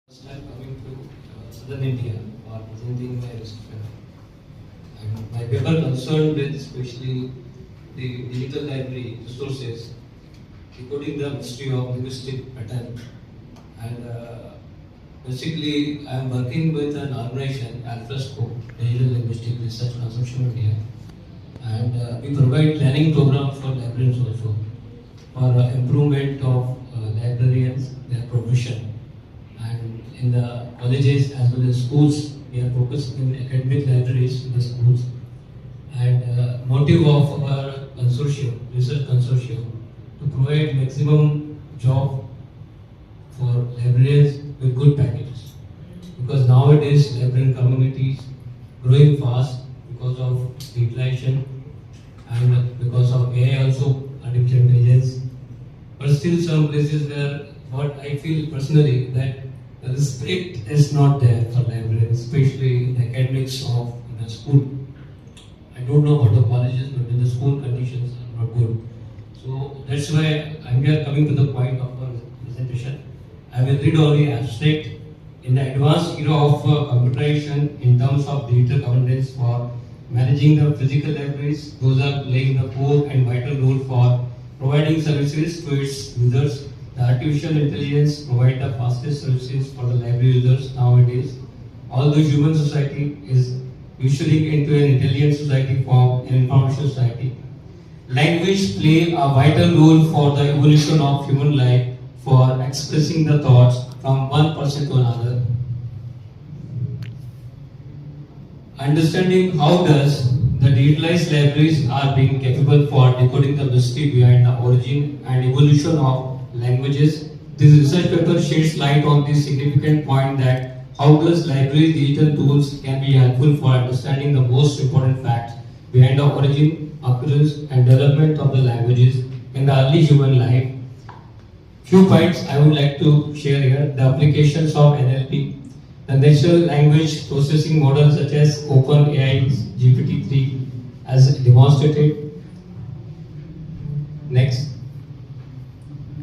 First time coming to southern India or presenting my research. And my paper concerned with especially the digital library resources, decoding the mystery of linguistic pattern. And basically, I am working with an organization, AlphaScope, Digital Linguistic Research Consortium India. And we provide training programs for librarians also for improvement of librarians, their profession. And in the colleges as well as schools, we are focusing in academic libraries in the schools. And motive of our consortium, research consortium, to provide maximum job for librarians with good packages. Because nowadays librarian community is growing fast because of digitalization and because of AI also, artificial intelligence. But still some places where what I feel personally that the respect is not there for librarians, especially the academics of the school. I don't know about the colleges, but in the school conditions are not good. So that's why I'm here coming to the point of our presentation. I will read only abstract. In the advanced era of computerization in terms of digital governance for managing the physical libraries, those are playing the core and vital role for providing services to its users. The artificial intelligence provide the fastest services for the library users nowadays. Although human society is usually into an intelligent society from an information society, language play a vital role for the evolution of human life for expressing the thoughts from one person to another. Understanding how does the digitalized libraries are being capable for decoding the mystery behind the origin and evolution of languages. This research paper sheds light on this significant point that how does library digital tools can be helpful for understanding the most important facts behind the origin, occurrence and development of the languages in the early human life. Few points I would like to share here. The applications of NLP, the natural language processing models such as OpenAI, GPT-3 as demonstrated. Next,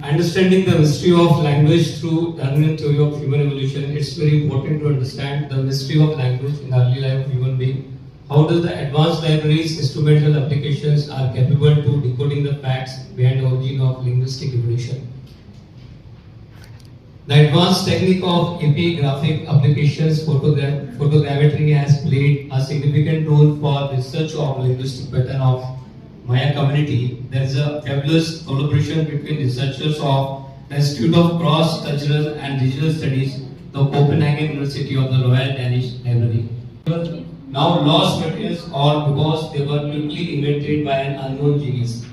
understanding the mystery of language through Darwinian theory of human evolution. It's very important to understand the mystery of language in the early life of human being. How does the advanced libraries instrumental applications are capable to decoding the facts behind the origin of linguistic evolution. The advanced technique of epigraphic applications, photogrammetry has played a significant role for research of linguistic pattern of Maya community. There is a fabulous collaboration between researchers of the Institute of Cross-Cultural and Digital Studies, the Copenhagen University of the Royal Danish Library. Now lost materials or because they were quickly invented by an unknown genius.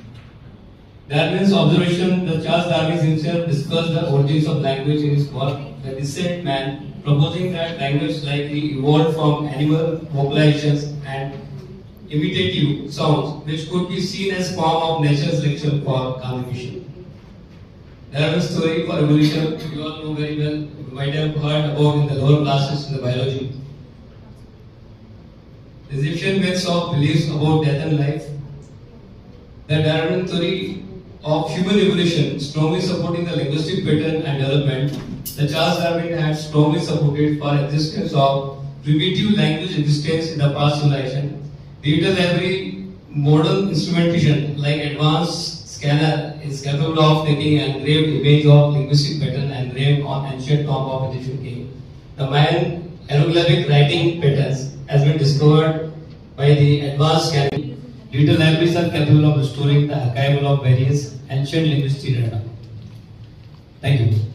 Darwin's observation, the Charles Darwin himself discussed the origins of language in his work, The Descent Man, proposing that language likely evolved from animal vocalizations and imitative sounds, which could be seen as form of natural selection for communication. Darwin's theory for evolution, you all know very well, you might have heard about in the lower classes in the biology. The Egyptian myths of beliefs about death and life. The Darwin theory of human evolution strongly supporting the linguistic pattern and development. The Charles Darwin had strongly supported for existence of primitive language existence in the past civilization. Digital library modern instrumentation like advanced scanner is capable of taking an engraved image of linguistic pattern and engraved on ancient tomb of Egyptian king. The Mayan hieroglyphic writing patterns has been discovered by the advanced scanning. Digital libraries are capable of restoring the archival of various ancient linguistic data. Thank you.